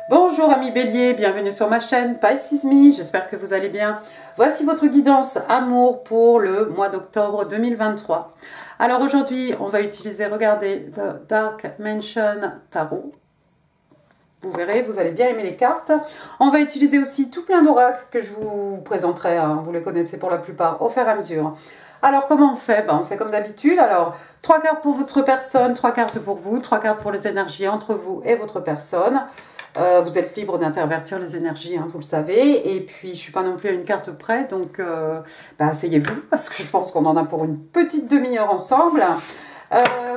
Bonjour amis Bélier, bienvenue sur ma chaîne Pisces Me, j'espère que vous allez bien. Voici votre guidance amour pour le mois d'octobre 2023. Alors aujourd'hui, on va utiliser, regardez, The Dark Mansion Tarot. Vous verrez, vous allez bien aimer les cartes. On va utiliser aussi tout plein d'oracles que je vous présenterai, hein. Vous les connaissez pour la plupart, au fur et à mesure. Alors comment on fait? On fait comme d'habitude. Alors 3 cartes pour votre personne, 3 cartes pour vous, 3 cartes pour les énergies entre vous et votre personne. Vous êtes libre d'intervertir les énergies, hein, vous le savez. Et puis, je ne suis pas non plus à une carte près, donc asseyez-vous, parce que je pense qu'on en a pour une petite demi-heure ensemble.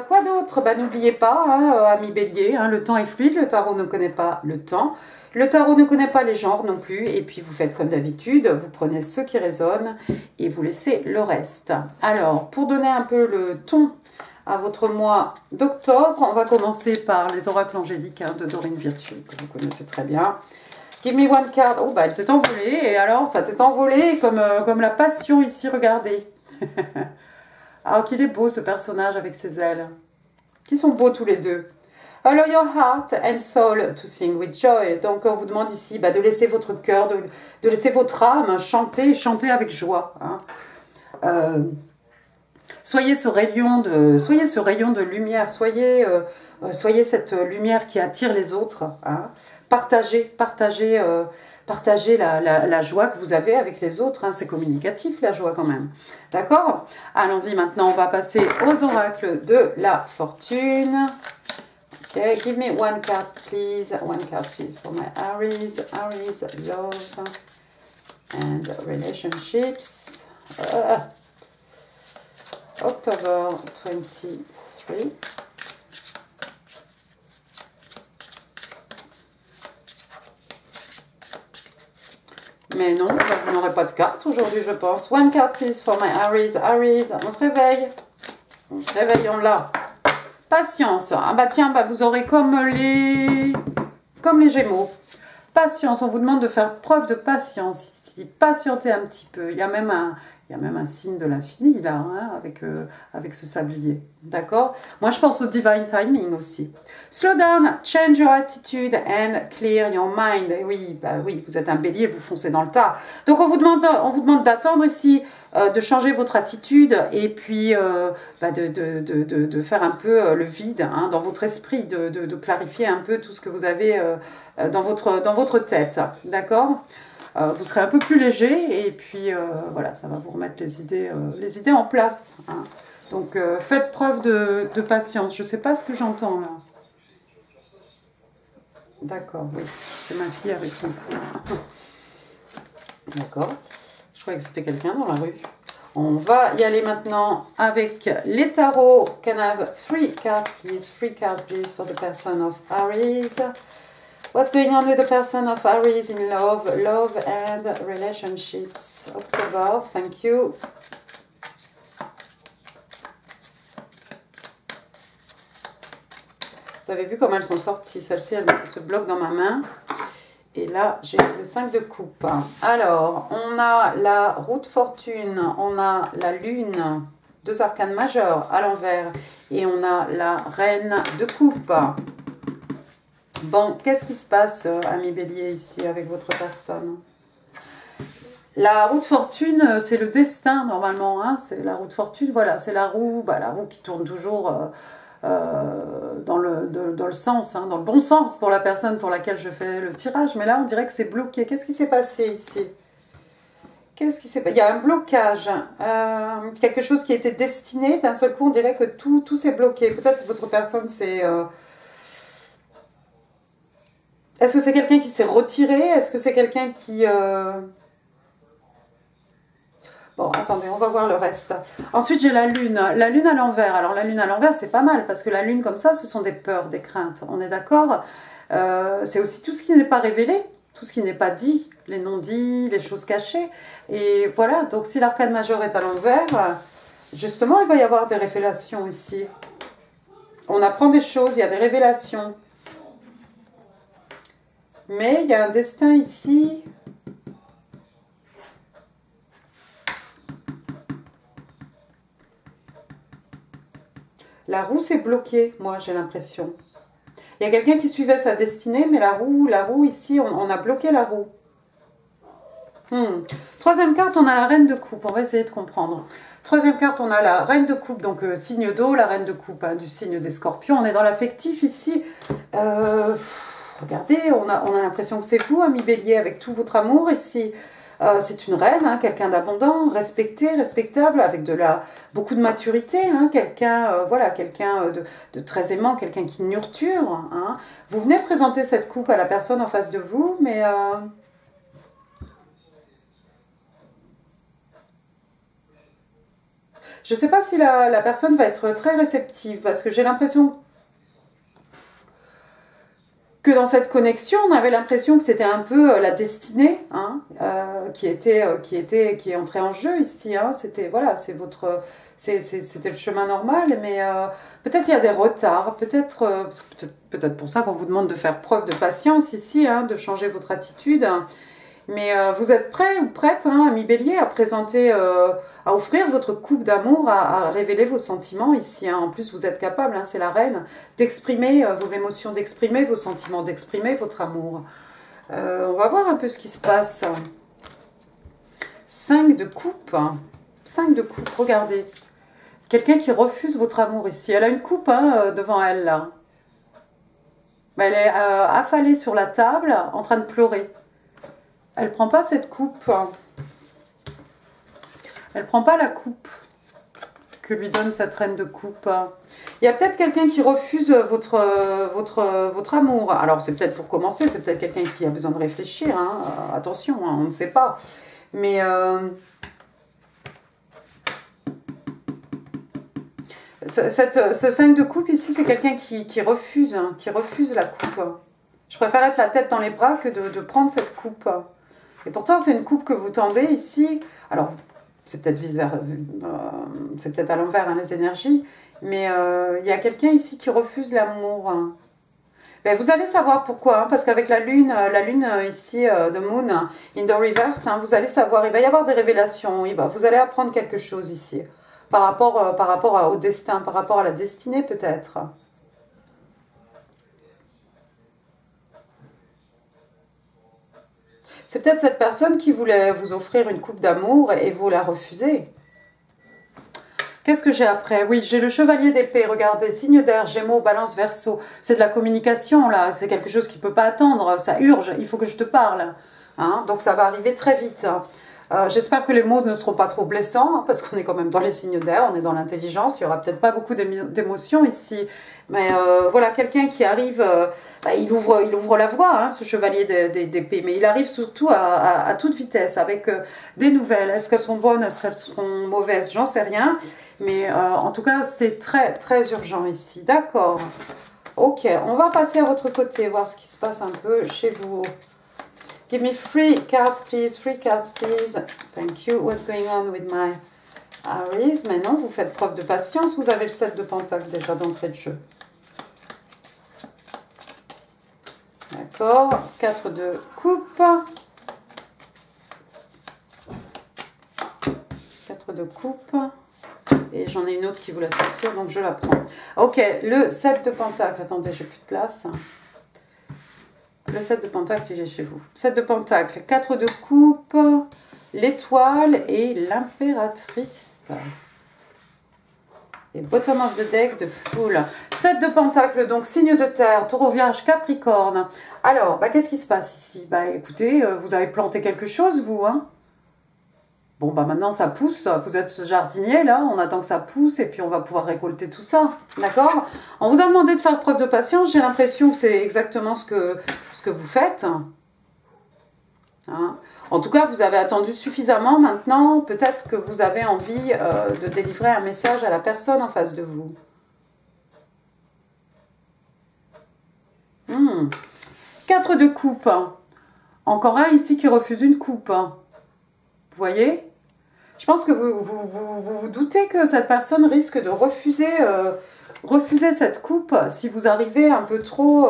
Quoi d'autre? N'oubliez pas, hein, amis Bélier, hein, le temps est fluide, le tarot ne connaît pas le temps. Le tarot ne connaît pas les genres non plus. Et puis, vous faites comme d'habitude, vous prenez ceux qui résonnent et vous laissez le reste. Alors, pour donner un peu le ton à votre mois d'octobre, on va commencer par les oracles angéliques, hein, de Dorine Virtue, que vous connaissez très bien. Give me one card. Oh, elle s'est envolée. Et alors, ça s'est envolé comme la passion ici, regardez. Alors qu'il est beau ce personnage avec ses ailes. Qui sont beaux tous les deux. Allow your heart and soul to sing with joy. Donc, on vous demande ici de laisser votre cœur, de laisser votre âme chanter avec joie. Hein. Soyez ce rayon de lumière, soyez cette lumière qui attire les autres. Hein. Partagez la joie que vous avez avec les autres. Hein. C'est communicatif la joie quand même. D'accord? Allons-y maintenant, on va passer aux oracles de la fortune. Okay, give me one card please. One card please for my Aries. Aries, love and relationships. October 23. Mais non, vous n'aurez pas de carte aujourd'hui, je pense. One card please for my Aries. Aries, on se réveille. On se réveille, on l'a. Patience. Ah tiens, vous aurez comme les Gémeaux. Patience, on vous demande de faire preuve de patience ici. Patientez un petit peu. Il y a même un signe de l'infini là, hein, avec ce sablier. D'accord? Moi, je pense au divine timing aussi. Slow down, change your attitude and clear your mind. Et oui, oui, vous êtes un bélier, vous foncez dans le tas. Donc, on vous demande d'attendre ici, de changer votre attitude et puis de faire un peu le vide, hein, dans votre esprit, de clarifier un peu tout ce que vous avez dans votre tête. D'accord? Vous serez un peu plus léger et puis voilà, ça va vous remettre les idées en place. Hein. Donc faites preuve de patience. Je ne sais pas ce que j'entends là. D'accord, oui, c'est ma fille avec son coup. D'accord, je croyais que c'était quelqu'un dans la rue. On va y aller maintenant avec les tarots. Can I have 3 cards please? 3 cards please for the person of Aries. What's going on with the person of Aries in love and relationships? October, thank you. Vous avez vu comment elles sont sorties. Celle-ci, elle se bloque dans ma main. Et là, j'ai le 5 de coupe. Alors, on a la roue de fortune, on a la lune, 2 arcanes majeurs à l'envers. Et on a la reine de coupe. Bon, qu'est-ce qui se passe, ami Bélier, ici, avec votre personne? La roue de fortune, c'est le destin, normalement. Hein, c'est la roue de fortune, voilà, c'est la roue qui tourne toujours dans le sens, hein, dans le bon sens pour la personne pour laquelle je fais le tirage. Mais là, on dirait que c'est bloqué. Qu'est-ce qui s'est passé ici? Qu'est-ce qui s'est passé? Il y a un blocage, quelque chose qui était destiné. D'un seul coup, on dirait que tout s'est bloqué. Peut-être que votre personne, c'est... Est-ce que c'est quelqu'un qui s'est retiré? Est-ce que c'est quelqu'un qui... Bon, attendez, on va voir le reste. Ensuite, j'ai la lune à l'envers. Alors, la lune à l'envers, c'est pas mal, parce que la lune comme ça, ce sont des peurs, des craintes. On est d'accord? C'est aussi tout ce qui n'est pas révélé, tout ce qui n'est pas dit, les non-dits, les choses cachées. Et voilà, donc si l'arcane majeur est à l'envers, justement, il va y avoir des révélations ici. On apprend des choses, il y a des révélations. Mais il y a un destin ici. La roue s'est bloquée, moi j'ai l'impression. Il y a quelqu'un qui suivait sa destinée, mais la roue ici, on a bloqué la roue. Troisième carte, on a la reine de coupe. On va essayer de comprendre. Troisième carte, on a la reine de coupe, donc signe d'eau, la reine de coupe, hein, du signe des scorpions. On est dans l'affectif ici. Regardez, on a l'impression que c'est vous, ami bélier, avec tout votre amour ici. C'est une reine, hein, quelqu'un d'abondant, respecté, respectable, avec beaucoup de maturité, hein, quelqu'un voilà, quelqu'un de très aimant, quelqu'un qui nurture. Hein. Vous venez présenter cette coupe à la personne en face de vous, mais... je ne sais pas si la personne va être très réceptive, parce que j'ai l'impression que dans cette connexion, on avait l'impression que c'était un peu la destinée, hein, qui est entrée en jeu ici. Hein. C'était voilà, c'était le chemin normal, mais peut-être il y a des retards, peut-être pour ça qu'on vous demande de faire preuve de patience ici, hein, de changer votre attitude. Mais vous êtes prêt ou prête, hein, ami bélier, à présenter, à offrir votre coupe d'amour, à révéler vos sentiments ici. Hein. En plus, vous êtes capable, hein, c'est la reine, d'exprimer vos émotions, d'exprimer vos sentiments, d'exprimer votre amour. On va voir un peu ce qui se passe. 5 de coupe. 5 de coupe, regardez. Quelqu'un qui refuse votre amour ici. Elle a une coupe hein, devant elle, là. Elle est affalée sur la table, en train de pleurer. Elle ne prend pas cette coupe. Elle ne prend pas la coupe que lui donne cette reine de coupe. Il y a peut-être quelqu'un qui refuse votre amour. Alors, c'est peut-être pour commencer, c'est peut-être quelqu'un qui a besoin de réfléchir. Hein. Attention, hein, on ne sait pas. Mais... ce 5 de coupe ici, c'est quelqu'un qui refuse la coupe. Je préfère être la tête dans les bras que de prendre cette coupe. Et pourtant, c'est une coupe que vous tendez ici. Alors, c'est peut-être c'est peut-être à l'envers, hein, les énergies. Mais il y a quelqu'un ici qui refuse l'amour. Hein. Ben, vous allez savoir pourquoi. Hein, parce qu'avec la lune ici, the moon in the reverse, hein, vous allez savoir, il va y avoir des révélations. Vous allez apprendre quelque chose ici. Par rapport au destin, par rapport à la destinée peut-être. C'est peut-être cette personne qui voulait vous offrir une coupe d'amour et vous la refusez. Qu'est-ce que j'ai après? Oui, j'ai le chevalier d'épée, regardez, signe d'air, Gémeaux, Balance, Verseau. C'est de la communication là, c'est quelque chose qui ne peut pas attendre, ça urge, il faut que je te parle. Hein, donc ça va arriver très vite. J'espère que les mots ne seront pas trop blessants, hein, parce qu'on est quand même dans les signes d'air, on est dans l'intelligence, il n'y aura peut-être pas beaucoup d'émotions ici. Mais voilà, quelqu'un qui arrive, il ouvre la voie, hein, ce chevalier d'épée, mais il arrive surtout à toute vitesse, avec des nouvelles. Est-ce qu'elles sont bonnes, est-ce qu'elles seront mauvaises? J'en sais rien. Mais en tout cas, c'est très, très urgent ici. D'accord. Ok, on va passer à votre côté, voir ce qui se passe un peu chez vous. Give me 3 cards, please. 3 cards, please. Thank you. What's going on with my Aries? Mais non, vous faites preuve de patience. Vous avez le 7 de Pentacle déjà d'entrée de jeu. D'accord. 4 de coupe. 4 de coupe. Et j'en ai une autre qui voulait sortir, donc je la prends. Ok, le 7 de Pentacle. Attendez, j'ai plus de place. Le 7 de Pentacle, il est chez vous. 7 de Pentacle, 4 de coupe, l'étoile et l'impératrice. Et bottom of the deck de Fool. 7 de Pentacle, donc signe de terre, Taureau, Vierge, Capricorne. Alors, qu'est-ce qui se passe ici? Écoutez, vous avez planté quelque chose, vous, hein? Bon, maintenant, ça pousse. Vous êtes ce jardinier, là. On attend que ça pousse et puis on va pouvoir récolter tout ça. D'accord? On vous a demandé de faire preuve de patience. J'ai l'impression que c'est exactement ce que vous faites. Hein? En tout cas, vous avez attendu suffisamment. Maintenant, peut-être que vous avez envie de délivrer un message à la personne en face de vous. 4 de coupe. Encore un ici qui refuse une coupe. Vous voyez? Je pense que vous doutez que cette personne risque de refuser cette coupe si vous arrivez un peu trop...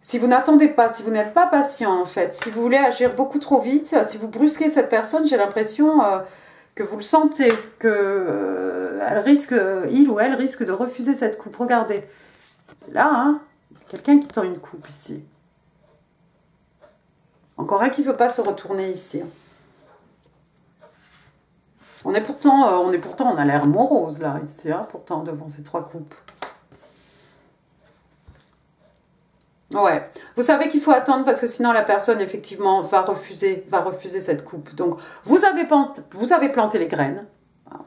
si vous n'attendez pas, si vous n'êtes pas patient en fait, si vous voulez agir beaucoup trop vite, si vous brusquez cette personne, j'ai l'impression que vous le sentez, que il ou elle risque de refuser cette coupe. Regardez, Là, hein, quelqu'un qui tend une coupe ici. Encore un qui ne veut pas se retourner ici. On a l'air morose là, ici, hein, pourtant, devant ces 3 coupes. Ouais, vous savez qu'il faut attendre parce que sinon la personne, effectivement, va refuser cette coupe. Donc, vous avez planté les graines.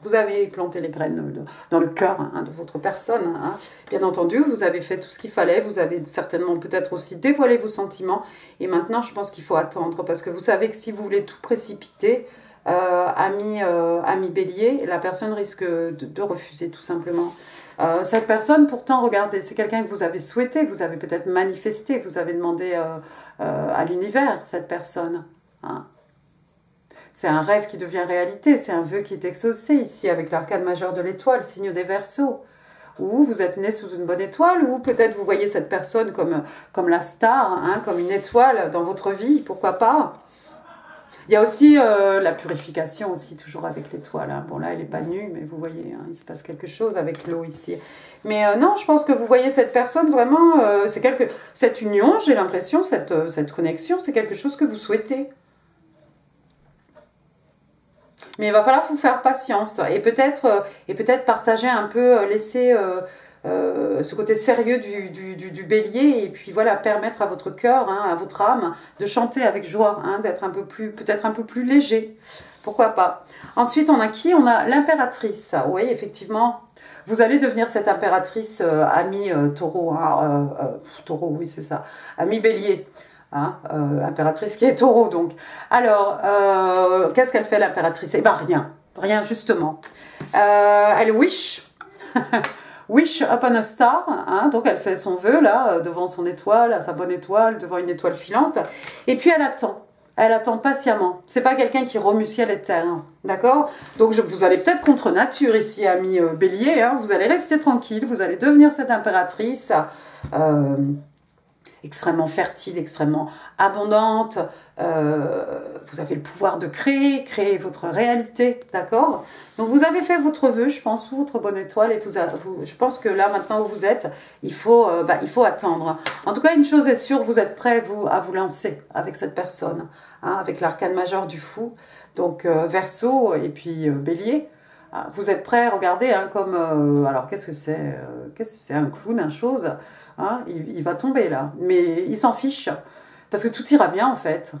Vous avez planté les graines dans le cœur hein, de votre personne. Hein. Bien entendu, vous avez fait tout ce qu'il fallait. Vous avez certainement peut-être aussi dévoilé vos sentiments. Et maintenant, je pense qu'il faut attendre. Parce que vous savez que si vous voulez tout précipiter, ami bélier, la personne risque de refuser tout simplement. Cette personne, pourtant, regardez, c'est quelqu'un que vous avez souhaité. Vous avez peut-être manifesté. Vous avez demandé à l'univers, cette personne. Hein. C'est un rêve qui devient réalité, c'est un vœu qui est exaucé ici avec l'arcane majeur de l'étoile, signe des Verseaux. Ou vous êtes né sous une bonne étoile, ou peut-être vous voyez cette personne comme la star, hein, comme une étoile dans votre vie, pourquoi pas. Il y a aussi la purification aussi, toujours avec l'étoile. Hein. Bon là, elle n'est pas nue, mais vous voyez, hein, il se passe quelque chose avec l'eau ici. Mais non, je pense que vous voyez cette personne vraiment, cette union, j'ai l'impression, cette connexion, c'est quelque chose que vous souhaitez. Mais il va falloir vous faire patience et peut-être partager un peu, laisser ce côté sérieux du bélier et puis voilà, permettre à votre cœur, hein, à votre âme de chanter avec joie, hein, d'être peut-être un peu plus léger. Pourquoi pas. Ensuite, on a qui? On a l'impératrice. Oui, effectivement, vous allez devenir cette impératrice amie taureau. Hein, taureau, oui, c'est ça. Amie bélier. Hein, impératrice qui est taureau donc. Alors, qu'est-ce qu'elle fait l'impératrice? Eh bien rien justement. Elle wish, wish upon a star, hein, donc elle fait son vœu là, devant son étoile, sa bonne étoile, devant une étoile filante, et puis elle attend patiemment. C'est pas quelqu'un qui remue ciel et terre, hein, d'accord? Donc vous allez peut-être contre nature ici, ami bélier, hein, vous allez rester tranquille, vous allez devenir cette impératrice, extrêmement fertile, extrêmement abondante, vous avez le pouvoir de créer votre réalité, d'accord? Donc vous avez fait votre vœu, je pense, sous votre bonne étoile, et je pense que là, maintenant où vous êtes, il faut attendre. En tout cas, une chose est sûre, vous êtes prêts, à vous lancer avec cette personne, hein, avec l'arcane majeur du fou, donc Verseau et puis Bélier. Vous êtes prêts, regardez, hein, comme... alors, qu'est-ce que c'est? Un clown, une chose. Hein, il va tomber là, mais il s'en fiche, parce que tout ira bien en fait.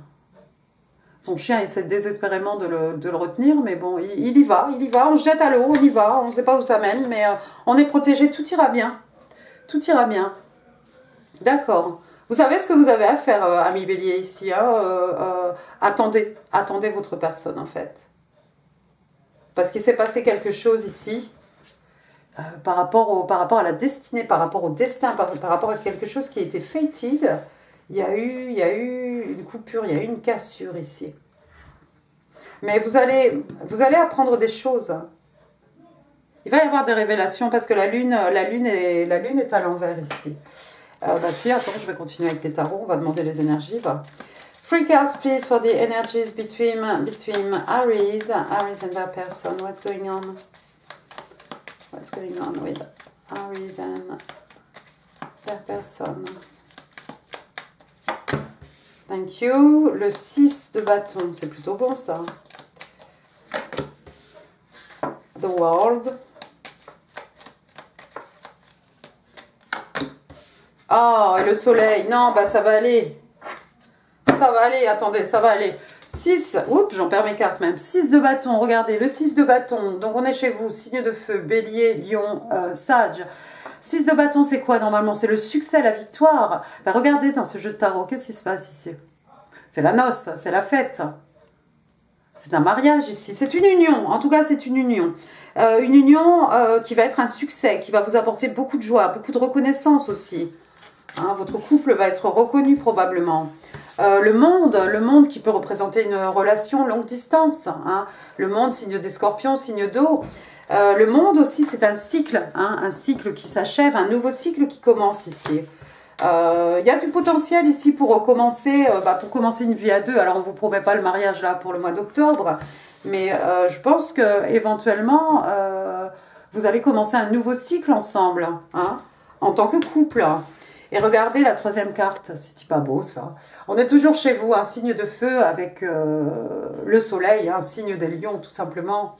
Son chien essaie désespérément de le retenir, mais bon, il y va, on se jette à l'eau, on y va, on ne sait pas où ça mène, mais on est protégé, tout ira bien. Tout ira bien. D'accord. Vous savez ce que vous avez à faire, ami bélier, ici. Hein, attendez votre personne en fait. Parce qu'il s'est passé quelque chose ici. Par rapport à la destinée, par rapport au destin, par rapport à quelque chose qui a été fated, il y a eu une coupure, il y a eu une cassure ici. Mais vous allez apprendre des choses. Il va y avoir des révélations parce que la lune est à l'envers ici. Si, attends, je vais continuer avec les tarots, on va demander les énergies. Bah. 3 cards, please, for the energies between Aries and that person. What's going on? What's going on with Aries and their person? Thank you. Le 6 de bâton, c'est plutôt bon ça. The World. Oh, et le soleil. Non, bah ça va aller. Ça va aller, attendez, ça va aller. 6, oups, j'en perds mes cartes même. 6 de bâton, regardez, le 6 de bâton. Donc on est chez vous, signe de feu, bélier, lion, sage. 6 de bâton, c'est quoi normalement? C'est le succès, la victoire. Bah, regardez dans ce jeu de tarot, qu'est-ce qui se passe ici? C'est la noce, c'est la fête. C'est un mariage ici, c'est une union, en tout cas c'est une union. Une union qui va être un succès, qui va vous apporter beaucoup de joie, beaucoup de reconnaissance aussi. Hein, votre couple va être reconnu probablement. Le monde qui peut représenter une relation longue distance. Hein. Le monde, signe des scorpions, signe d'eau. Le monde aussi, c'est un cycle. Hein, un cycle qui s'achève, un nouveau cycle qui commence ici. Il y a du potentiel ici pour commencer une vie à deux. Alors, on ne vous promet pas le mariage là pour le mois d'octobre. Mais je pense que éventuellement vous allez commencer un nouveau cycle ensemble. Hein. en tant que couple. Et regardez la troisième carte, c'est pas beau ça. On est toujours chez vous, un signe de feu avec le soleil, un signe des lions tout simplement.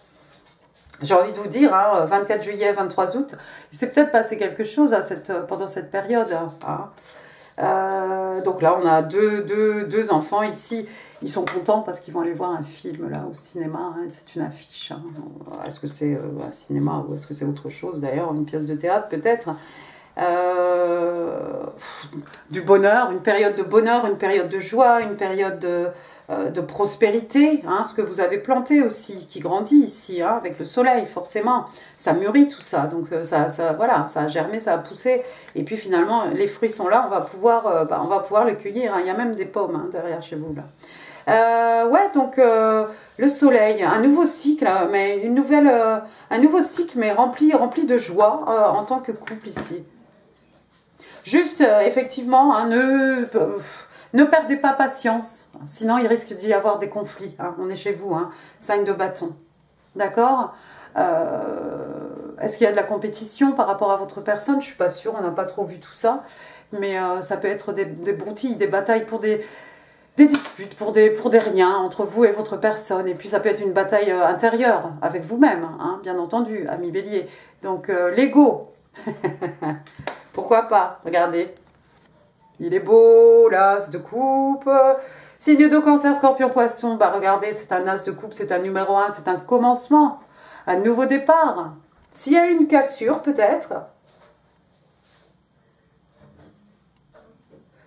J'ai envie de vous dire, 24 juillet, 23 août, il s'est peut-être passé quelque chose pendant cette période. Donc là, on a deux enfants ici. Ils sont contents parce qu'ils vont aller voir un film là au cinéma. C'est une affiche. Est-ce que c'est un cinéma ou est-ce que c'est autre chose d'ailleurs, une pièce de théâtre peut-être. Du bonheur, une période de joie, une période de prospérité, ce que vous avez planté aussi, qui grandit ici, avec le soleil, forcément. Ça mûrit tout ça, donc voilà, ça a germé, ça a poussé, et puis finalement, les fruits sont là, on va pouvoir les cueillir. Il y a même des pommes derrière chez vous, là. Ouais, donc le soleil, un nouveau cycle, mais un nouveau cycle, mais rempli de joie en tant que couple ici. Juste, effectivement, ne perdez pas patience, sinon il risque d'y avoir des conflits. On est chez vous, 5 de bâton. D'accord. Est-ce qu'il y a de la compétition par rapport à votre personne? Je ne suis pas sûre, on n'a pas trop vu tout ça. Mais ça peut être des broutilles, des batailles pour des disputes, pour des riens entre vous et votre personne. Et puis ça peut être une bataille intérieure avec vous-même, bien entendu, ami Bélier. Donc l'ego, pourquoi pas? Regardez, il est beau, l'as de coupe. Signe de Cancer, Scorpion, Poisson. Bah regardez, c'est un as de coupe, c'est un numéro 1, c'est un commencement, un nouveau départ. S'il y a une cassure, peut-être.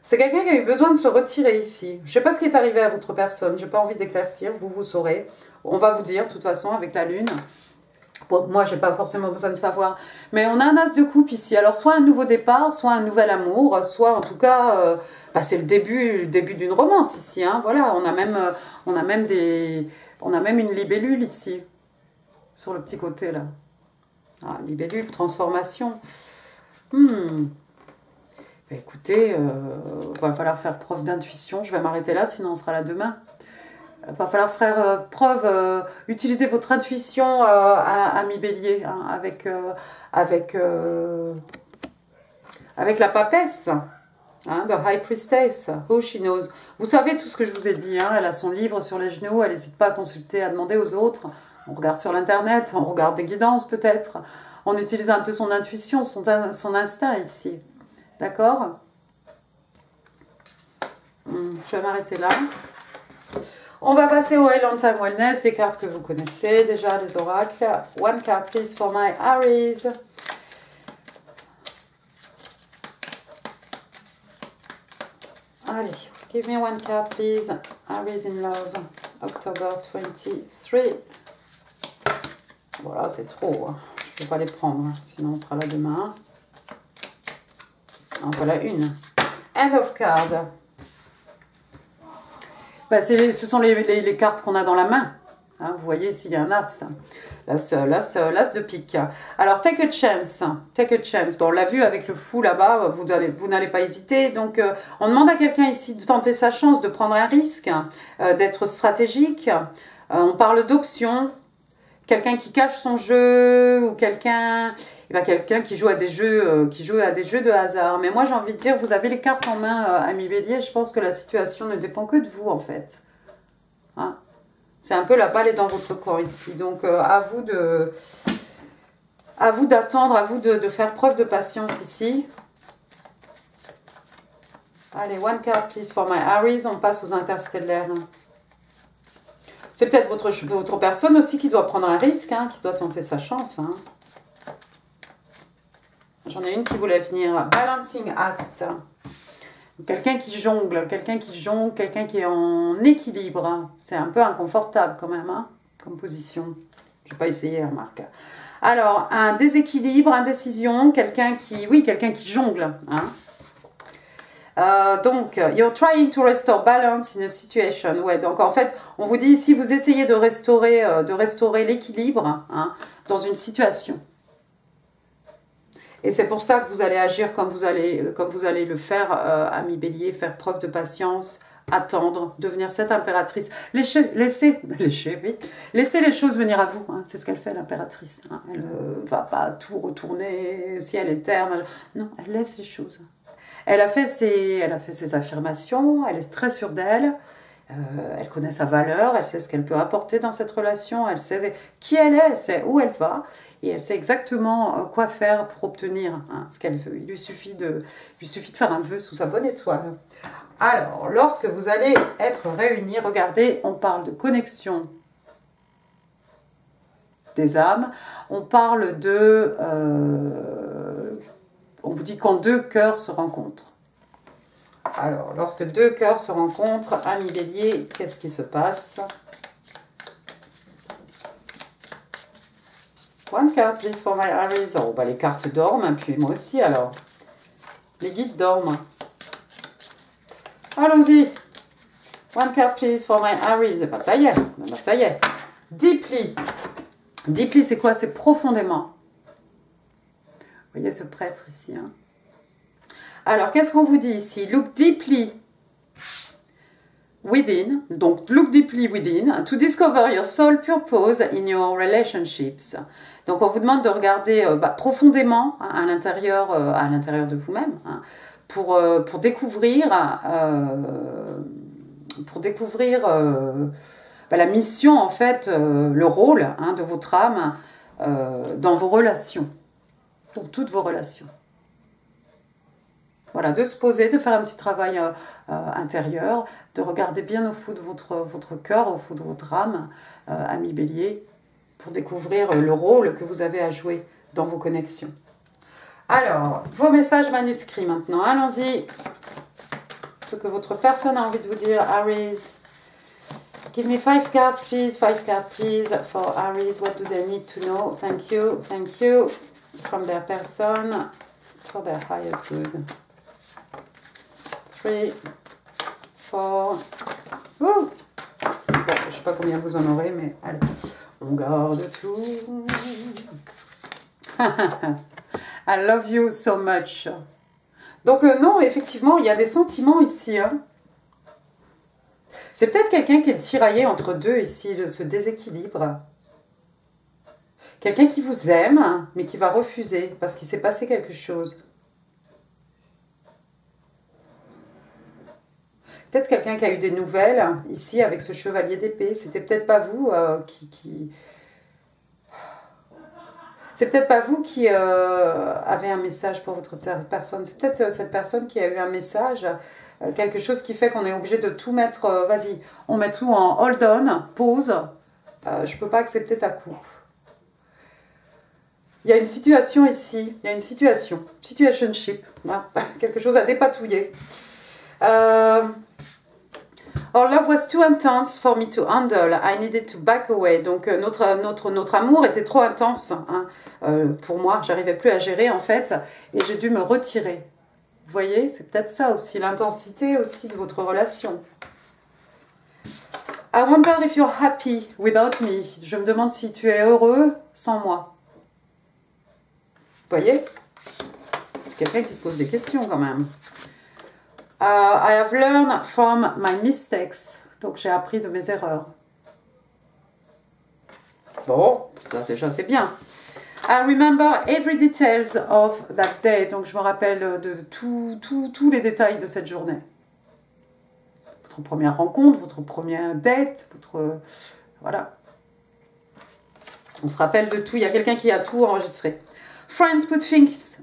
C'est quelqu'un qui a eu besoin de se retirer ici. Je ne sais pas ce qui est arrivé à votre personne. Je n'ai pas envie d'éclaircir. Vous saurez. On va vous dire, de toute façon, avec la lune. Bon, moi, je n'ai pas forcément besoin de savoir. Mais on a un as de coupe ici. Alors, soit un nouveau départ, soit un nouvel amour, soit en tout cas, c'est le début d'une romance ici. Voilà, on a même une libellule ici. Sur le petit côté, là. Libellule, transformation. Écoutez, va falloir faire preuve d'intuition. Je vais m'arrêter là, sinon on sera là demain. Va falloir faire utiliser votre intuition, ami Bélier, avec la papesse, de High Priestess. Oh, she knows. Vous savez tout ce que je vous ai dit. Elle a son livre sur les genoux. Elle n'hésite pas à consulter, à demander aux autres. On regarde sur l'internet, on regarde des guidances peut-être. On utilise un peu son intuition, son instinct ici. D'accord? Je vais m'arrêter là. On va passer au Island Time Wellness, des cartes que vous connaissez déjà, les oracles. One card, please, for my Aries. Allez, give me one card, please. Aries in love, October 23. Voilà, c'est trop. Je ne peux pas les prendre, sinon on sera là demain. En voilà une. End of card. Ce sont les cartes qu'on a dans la main. Vous voyez, s'il y a un as. L'as de pique. Alors, take a chance. Take a chance. Bon, on l'a vu avec le fou là-bas, vous n'allez pas hésiter. Donc, on demande à quelqu'un ici de tenter sa chance, de prendre un risque, d'être stratégique. On parle d'options. Quelqu'un qui cache son jeu ou quelqu'un qui joue à des jeux de hasard. Mais moi, j'ai envie de dire, vous avez les cartes en main, ami Bélier. Je pense que la situation ne dépend que de vous, en fait. C'est un peu la balle est dans votre corps ici. Donc, à vous d'attendre, à vous de faire preuve de patience ici. Allez, one card, please, for my Aries. On passe aux interstellaires. C'est peut-être votre personne aussi qui doit prendre un risque, qui doit tenter sa chance. J'en ai une qui voulait venir. Balancing act. Quelqu'un qui jongle, quelqu'un qui est en équilibre. C'est un peu inconfortable quand même, comme position. Je n'ai pas essayé, remarque. Alors, un déséquilibre, indécision, quelqu'un qui jongle. Donc, you're trying to restore balance in a situation. Ouais, donc en fait, on vous dit ici, vous essayez de restaurer l'équilibre dans une situation. Et c'est pour ça que vous allez agir comme vous allez le faire, ami Bélier, faire preuve de patience, attendre, devenir cette impératrice. Laissez les choses venir à vous. Hein. C'est ce qu'elle fait, l'impératrice. Hein. Elle ne va pas tout retourner, ciel et terre. Non, elle laisse les choses. Elle a fait ses affirmations, elle est très sûre d'elle. Elle connaît sa valeur, elle sait ce qu'elle peut apporter dans cette relation, elle sait qui elle est, elle sait où elle va, et elle sait exactement quoi faire pour obtenir hein, ce qu'elle veut. Il lui suffit de faire un vœu sous sa bonne étoile. Alors, lorsque vous allez être réunis, regardez, on parle de connexion des âmes, on parle de... on vous dit quand deux cœurs se rencontrent. Alors, lorsque deux cœurs se rencontrent, amis bélier, qu'est-ce qui se passe? One card, please, for my Aries. Oh, bah, les cartes dorment, puis moi aussi, alors. Les guides dorment. Allons-y. One card, please, for my Aries. Et bah, ça y est. Bah, ça y est. Deeply. Deeply, c'est quoi? C'est profondément. Vous voyez ce prêtre ici, hein? Alors, qu'est-ce qu'on vous dit ici? Look deeply within. Donc, look deeply within to discover your soul purpose in your relationships. Donc, on vous demande de regarder profondément hein, à l'intérieur de vous-même hein, pour découvrir la mission, en fait, le rôle hein, de votre âme dans vos relations, dans toutes vos relations. Voilà, de se poser, de faire un petit travail intérieur, de regarder bien au fond de votre cœur, au fond de votre âme, ami bélier, pour découvrir le rôle que vous avez à jouer dans vos connexions. Alors, vos messages manuscrits maintenant, allons-y. Ce que votre personne a envie de vous dire, Aries. Give me 5 cards, please. 5 cards, please, for Aries. What do they need to know? Thank you, from their person, for their highest good. 3, 4. Bon, je ne sais pas combien vous en aurez, mais allez, on garde tout. I love you so much. Donc non, effectivement, il y a des sentiments ici. Hein. C'est peut-être quelqu'un qui est tiraillé entre deux ici, de ce déséquilibre. Quelqu'un qui vous aime, mais qui va refuser parce qu'il s'est passé quelque chose. Peut-être quelqu'un qui a eu des nouvelles, ici, avec ce chevalier d'épée. C'était peut-être pas vous C'est peut-être pas vous qui avez un message pour votre personne. C'est peut-être cette personne qui a eu un message, quelque chose qui fait qu'on est obligé de tout mettre... Vas-y, on met tout en hold on, pause. Je peux pas accepter ta coupe. Il y a une situation ici, il y a une situationship, voilà. Quelque chose à dépatouiller. Our love was too intense for me to handle. I needed to back away. Donc notre amour était trop intense hein, pour moi. J'arrivais plus à gérer en fait, et j'ai dû me retirer. Vous voyez, c'est peut-être ça aussi, l'intensité aussi de votre relation. I wonder if you're happy without me. Je me demande si tu es heureux sans moi. Vous voyez, c'est quelqu'un qui se pose des questions quand même. I have learned from my mistakes. Donc j'ai appris de mes erreurs. Bon, ça déjà c'est bien. I remember every details of that day. Donc je me rappelle de tous les détails de cette journée. Votre première rencontre, votre première date, voilà. On se rappelle de tout. Il y a quelqu'un qui a tout enregistré. Friends put things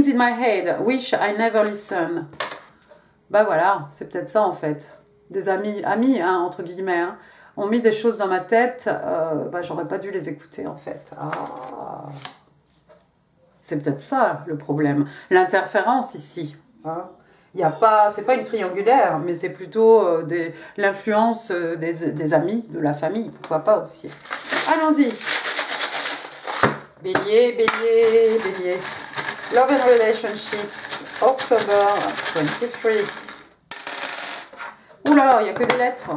in my head, wish I never listen. Bah voilà, c'est peut-être ça en fait. Des amis hein, entre guillemets, hein, ont mis des choses dans ma tête, j'aurais pas dû les écouter en fait. Ah. C'est peut-être ça le problème. L'interférence ici. Hein. C'est pas une triangulaire, mais c'est plutôt l'influence des amis, de la famille, pourquoi pas aussi. Allons-y. Bélier, bélier, bélier. Love and Relationships, October 23. Oula, il n'y a que des lettres.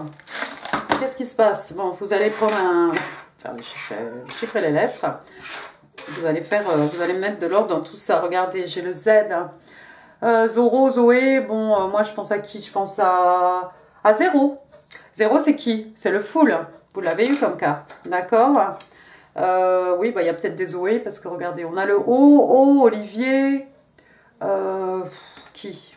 Qu'est-ce qui se passe? Bon, vous allez prendre faire chiffrer les lettres. Vous allez mettre de l'ordre dans tout ça. Regardez, j'ai le Z. Zoro, Zoé, bon, moi je pense à qui? Je pense à Zéro. Zéro, c'est qui? C'est le full. Vous l'avez eu comme carte, d'accord? Oui, bah, il y a peut-être des Zoé, parce que regardez, on a le O, Olivier. Qui?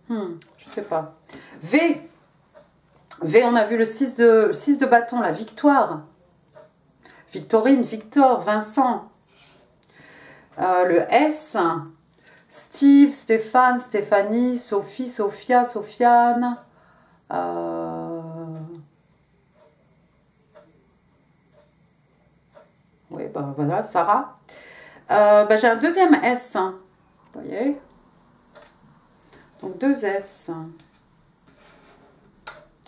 Je sais pas. V. V, on a vu le 6 de bâton, la victoire. Victorine, Victor, Vincent. Le S. Steve, Stéphane, Stéphanie, Sophie, Sophia, Sofiane. Oui, ben voilà, Sarah. Ben, j'ai un deuxième S. Vous voyez? Donc 2 S.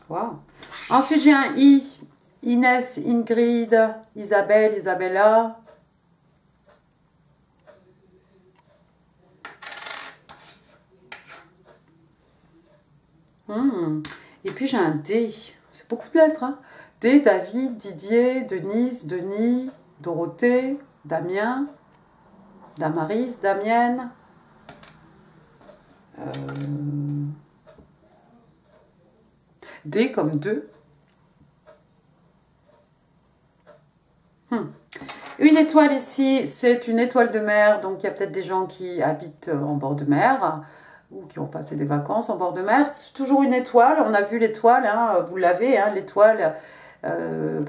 Wow. Ensuite, j'ai un I. Inès, Ingrid, Isabelle, Isabella. Et puis j'ai un D. C'est beaucoup de lettres. Hein. D, David, Didier, Denise, Denis, Dorothée, Damien, Damaris, Damienne. D comme 2. Une étoile ici, c'est une étoile de mer. Donc il y a peut-être des gens qui habitent en bord de mer ou qui ont passé des vacances en bord de mer. C'est toujours une étoile. On a vu l'étoile, hein, vous l'avez, hein, l'étoile,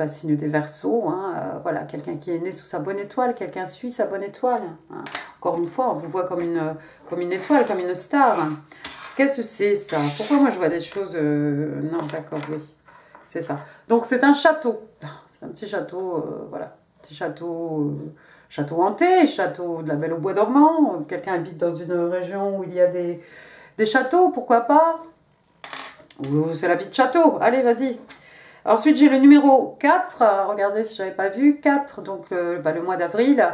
signe des Verseaux. Hein, voilà, quelqu'un qui est né sous sa bonne étoile, quelqu'un suit sa bonne étoile. Hein. Encore une fois, on vous voit comme une étoile, comme une star. Qu'est-ce que c'est ça? Pourquoi moi je vois des choses... Non, d'accord, oui. C'est ça. Donc c'est un château. C'est un petit château, voilà. Petit château, château hanté, château de la Belle au Bois dormant. Quelqu'un habite dans une région où il y a des châteaux, pourquoi pas? Ou c'est la vie de château. Allez, vas-y. Ensuite, j'ai le numéro 4. Regardez si je n'avais pas vu. 4, donc le mois d'avril.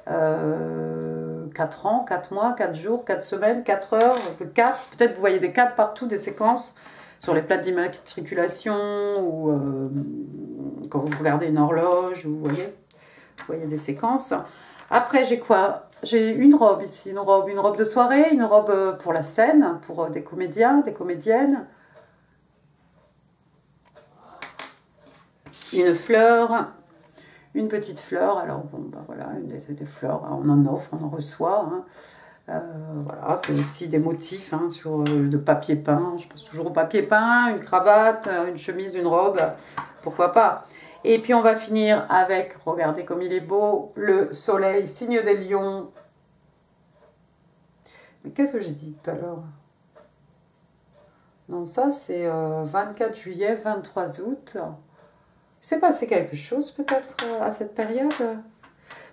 4 ans, 4 mois, 4 jours, 4 semaines, 4 heures, 4. Peut-être vous voyez des 4 partout, des séquences sur les plaques d'immatriculation ou quand vous regardez une horloge, vous voyez des séquences. Après, j'ai quoi? J'ai une robe ici, une robe de soirée, une robe pour la scène, pour des comédiens, des comédiennes. Une fleur, une petite fleur. Alors, bon, ben voilà, des fleurs, hein, on en offre, on en reçoit. Hein. Voilà, c'est aussi des motifs hein, sur de papier peint. Je pense toujours au papier peint, une cravate, une chemise, une robe, pourquoi pas. Et puis on va finir avec, regardez comme il est beau, le soleil, signe des lions. Mais qu'est-ce que j'ai dit tout à l'heure? Non, ça c'est 24 juillet, 23 août. Il s'est passé quelque chose peut-être à cette période?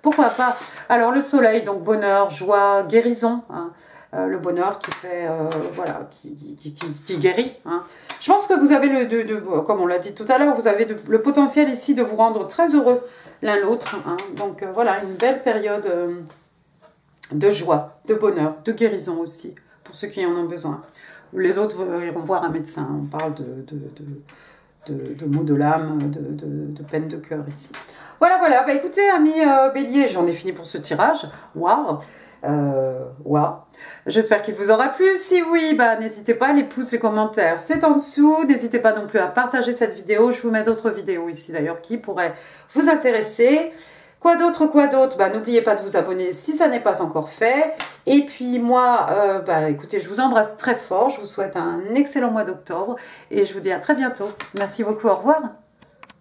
Pourquoi pas? Alors le soleil, donc bonheur, joie, guérison. Hein. Le bonheur qui fait, voilà, qui guérit. Hein. Je pense que vous avez, comme on l'a dit tout à l'heure, vous avez le potentiel ici de vous rendre très heureux l'un l'autre. Hein. Donc voilà, une belle période de joie, de bonheur, de guérison aussi, pour ceux qui en ont besoin. Les autres iront voir un médecin. On parle de maux de l'âme, de peine de cœur ici. Voilà, voilà. Bah, écoutez, amis bélier, j'en ai fini pour ce tirage. Waouh! Waouh! J'espère qu'il vous aura plu. Si oui, bah, n'hésitez pas, les pouces, les commentaires, c'est en dessous. N'hésitez pas non plus à partager cette vidéo. Je vous mets d'autres vidéos ici d'ailleurs qui pourraient vous intéresser. Quoi d'autre? Bah, n'oubliez pas de vous abonner si ça n'est pas encore fait. Et puis moi, bah, écoutez, je vous embrasse très fort. Je vous souhaite un excellent mois d'octobre. Et je vous dis à très bientôt. Merci beaucoup, au revoir.